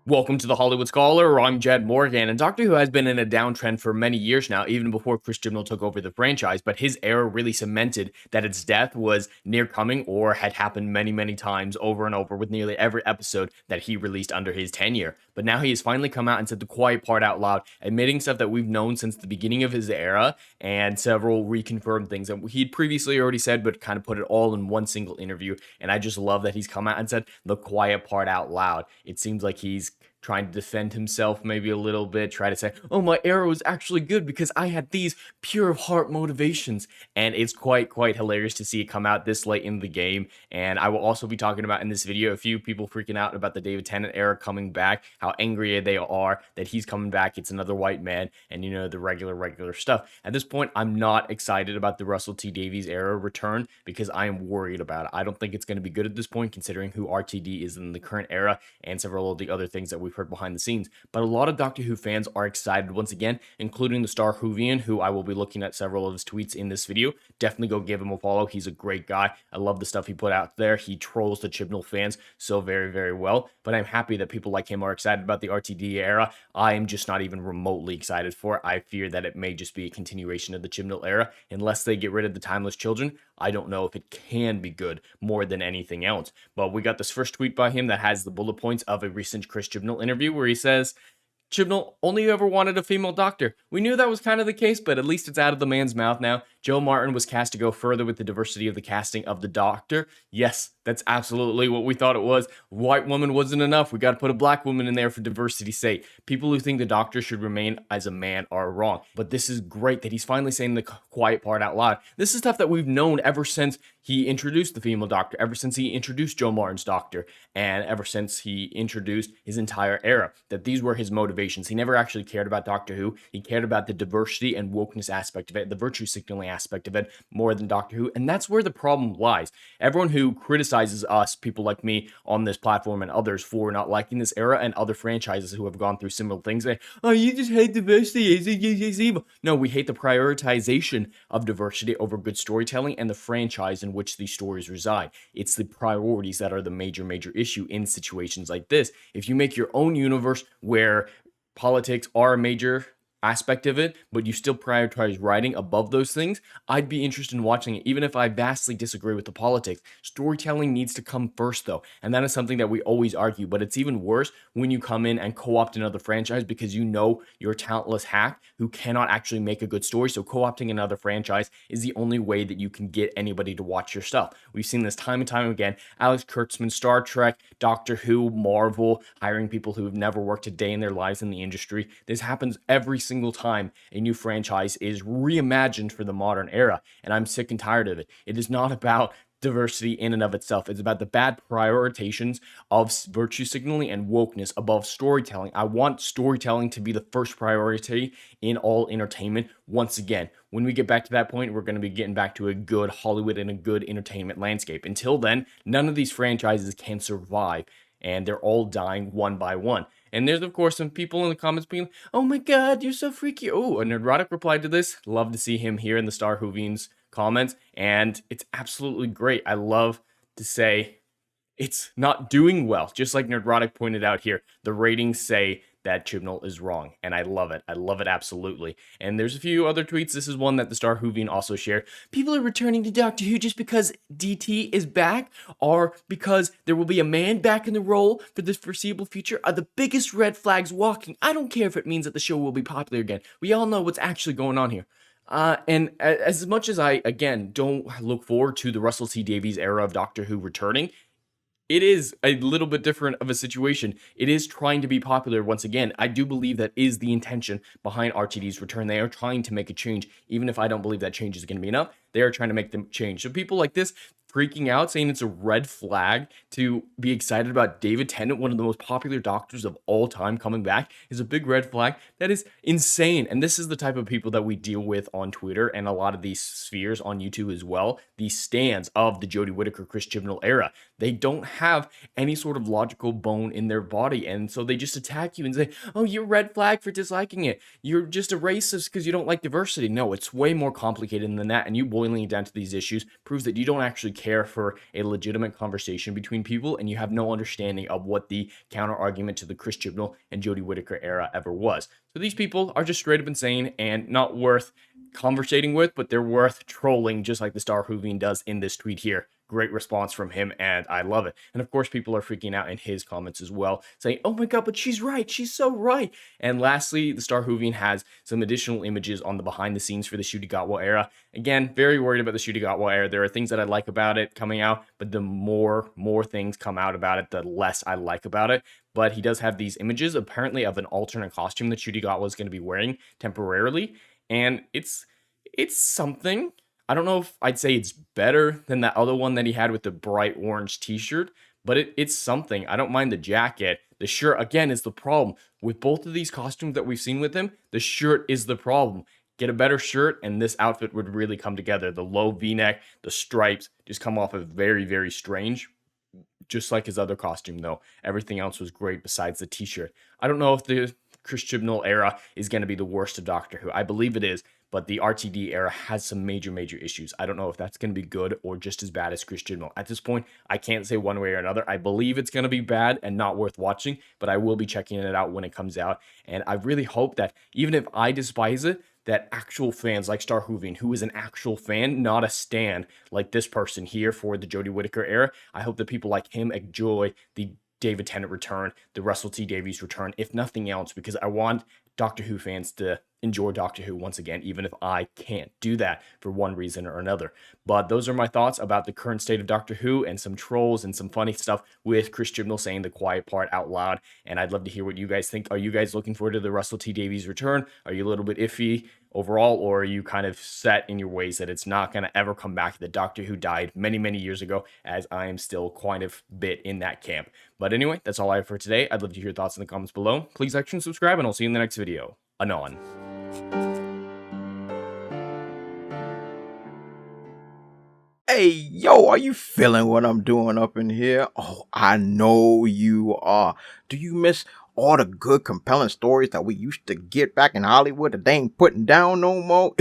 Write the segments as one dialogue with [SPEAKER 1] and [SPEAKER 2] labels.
[SPEAKER 1] Welcome to the Hollywood Scholar. I'm Jed Morgan, and Doctor Who has been in a downtrend for many years now, even before Chris Chibnall took over the franchise, but his era really cemented that its death was near coming or had happened many, many times over and over with nearly every episode that he released under his tenure. But now he has finally come out and said the quiet part out loud, admitting stuff that we've known since the beginning of his era, and several reconfirmed things that he'd previously already said, but kind of put it all in one single interview. And I just love that he's come out and said the quiet part out loud. It seems like he's trying to defend himself maybe a little bit, try to say, oh, my era was actually good because I had these pure of heart motivations. And it's quite hilarious to see it come out this late in the game. And I will also be talking about in this video a few people freaking out about the David Tennant era coming back, how angry they are that he's coming back. It's another white man, and you know, the regular stuff. At this point, I'm not excited about the Russell T Davies era return because I am worried about it. I don't think it's going to be good at this point, considering who RTD is in the current era and several of the other things that we've heard behind the scenes. But a lot of Doctor Who fans are excited once again, including the Star Whovian, who I will be looking at several of his tweets in this video. Definitely go give him a follow. He's a great guy. I love the stuff he put out there. He trolls the Chibnall fans so very well. But I'm happy that people like him are excited about the RTD era. I am just not even remotely excited for it. I fear that it may just be a continuation of the Chibnall era. Unless they get rid of the Timeless Children, I don't know if it can be good more than anything else. But we got this first tweet by him that has the bullet points of a recent Chris Chibnall interview where he says, Chibnall only ever wanted a female doctor. We knew that was kind of the case, but at least it's out of the man's mouth now. Joe Martin was cast to go further with the diversity of the casting of the Doctor. Yes, that's absolutely what we thought it was. White woman wasn't enough. We got to put a black woman in there for diversity's sake. People who think the Doctor should remain as a man are wrong. But this is great that he's finally saying the quiet part out loud. This is stuff that we've known ever since he introduced the female Doctor, ever since he introduced Joe Martin's Doctor, and ever since he introduced his entire era, that these were his motivations. He never actually cared about Doctor Who. He cared about the diversity and wokeness aspect of it, the virtue signaling aspect of it, more than Doctor Who. And that's where the problem lies. Everyone who criticizes us, people like me on this platform and others, for not liking this era, and other franchises who have gone through similar things, say, oh, you just hate diversity, it's evil. No, we hate the prioritization of diversity over good storytelling and the franchise in which these stories reside. It's the priorities that are the major issue in situations like this. If you make your own universe where politics are a major aspect of it, but you still prioritize writing above those things, I'd be interested in watching it, even if I vastly disagree with the politics. Storytelling needs to come first, though, and that is something that we always argue, but it's even worse when you come in and co-opt another franchise because you know you're a talentless hack who cannot actually make a good story, so co-opting another franchise is the only way that you can get anybody to watch your stuff. We've seen this time and time again. Alex Kurtzman, Star Trek, Doctor Who, Marvel, hiring people who have never worked a day in their lives in the industry. This happens every single time a new franchise is reimagined for the modern era, and I'm sick and tired of it. It is not about diversity in and of itself. It's about the bad prioritizations of virtue signaling and wokeness above storytelling. I want storytelling to be the first priority in all entertainment. Once again, when we get back to that point, we're going to be getting back to a good Hollywood and a good entertainment landscape. Until then, none of these franchises can survive, and they're all dying one by one. And there's, of course, some people in the comments being, oh my god, you're so freaky. Oh, a Nerdrotic replied to this. Love to see him here in the Star Whovian's comments, and it's absolutely great. I love to say it's not doing well. Just like Nerdrotic pointed out here, the ratings say that Chibnall is wrong, and I love it. I love it absolutely. And there's a few other tweets. This is one that the Star Whovian also shared. People are returning to Doctor Who just because DT is back, or because there will be a man back in the role for this foreseeable future, are the biggest red flags walking. I don't care if it means that the show will be popular again. We all know what's actually going on here. And as much as I, again, don't look forward to the Russell T Davies era of Doctor Who returning, it is a little bit different of a situation. It is trying to be popular once again. I do believe that is the intention behind RTD's return. They are trying to make a change, even if I don't believe that change is going to be enough. They are trying to make them change. So people like this freaking out, saying it's a red flag to be excited about David Tennant, one of the most popular doctors of all time, coming back, is a big red flag. That is insane. And this is the type of people that we deal with on Twitter and a lot of these spheres on YouTube as well. These stands of the Jodie Whittaker, Chris Chibnall era. They don't have any sort of logical bone in their body. And so they just attack you and say, oh, you're red flag for disliking it. You're just a racist because you don't like diversity. No, it's way more complicated than that. And you boiling it down to these issues proves that you don't actually care for a legitimate conversation between people, and you have no understanding of what the counter argument to the Chris Chibnall and Jodie Whittaker era ever was. So these people are just straight up insane and not worth conversating with, but they're worth trolling, just like the Star Whovian does in this tweet here. Great response from him, and I love it. And of course, people are freaking out in his comments as well, saying, oh my god, but she's right, she's so right. And lastly, the Star Whovian has some additional images on the behind the scenes for the Shudigatwa era. Again, very worried about the Shudigatwa era. There are things that I like about it coming out, but the more things come out about it, the less I like about it. But he does have these images, apparently, of an alternate costume that Shudigatwa is going to be wearing temporarily, and it's something. I don't know if I'd say it's better than that other one that he had with the bright orange t-shirt, but it's something. I don't mind the jacket. The shirt, again, is the problem. With both of these costumes that we've seen with him, the shirt is the problem. Get a better shirt, and this outfit would really come together. The low v-neck, the stripes, just come off as very, very strange. Just like his other costume, though. Everything else was great besides the t-shirt. I don't know if the Chris Chibnall era is going to be the worst of Doctor Who. I believe it is, but the RTD era has some major issues. I don't know if that's going to be good or just as bad as Chris Chibnall. At this point, I can't say one way or another. I believe it's going to be bad and not worth watching, but I will be checking it out when it comes out. And I really hope that even if I despise it, that actual fans like Star Whovian, who is an actual fan, not a stan like this person here for the Jodie Whittaker era, I hope that people like him enjoy the David Tennant return, the Russell T Davies return, if nothing else, because I want Doctor Who fans to enjoy Doctor Who once again, even if I can't do that for one reason or another. But those are my thoughts about the current state of Doctor Who and some trolls and some funny stuff with Chris Chibnall saying the quiet part out loud. And I'd love to hear what you guys think. Are you guys looking forward to the Russell T Davies return? Are you a little bit iffy overall, or are you kind of set in your ways that it's not going to ever come back, that Doctor Who died many years ago, as I am still quite a bit in that camp. But anyway, that's all I have for today. I'd love to hear your thoughts in the comments below. Please like and subscribe, and I'll see you in the next video. Anon.
[SPEAKER 2] Hey, yo, are you feeling what I'm doing up in here? Oh, I know you are. Do you miss all the good, compelling stories that we used to get back in Hollywood that they ain't putting down no more?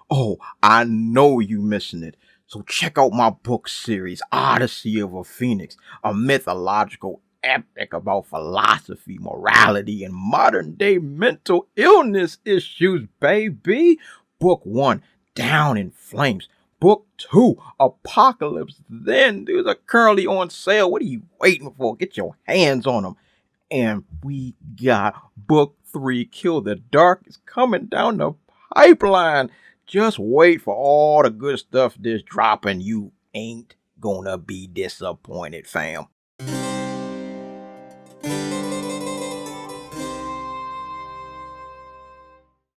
[SPEAKER 2] Oh, I know you missing it. So check out my book series, Odyssey of a Phoenix, a mythological epic about philosophy, morality, and modern-day mental illness issues, baby. Book 1, Down in Flames. Book 2, Apocalypse Then. These are currently on sale. What are you waiting for? Get your hands on them. And we got Book 3, Kill the Dark, is coming down the pipeline. Just wait for all the good stuff that's dropping. You ain't gonna be disappointed, fam.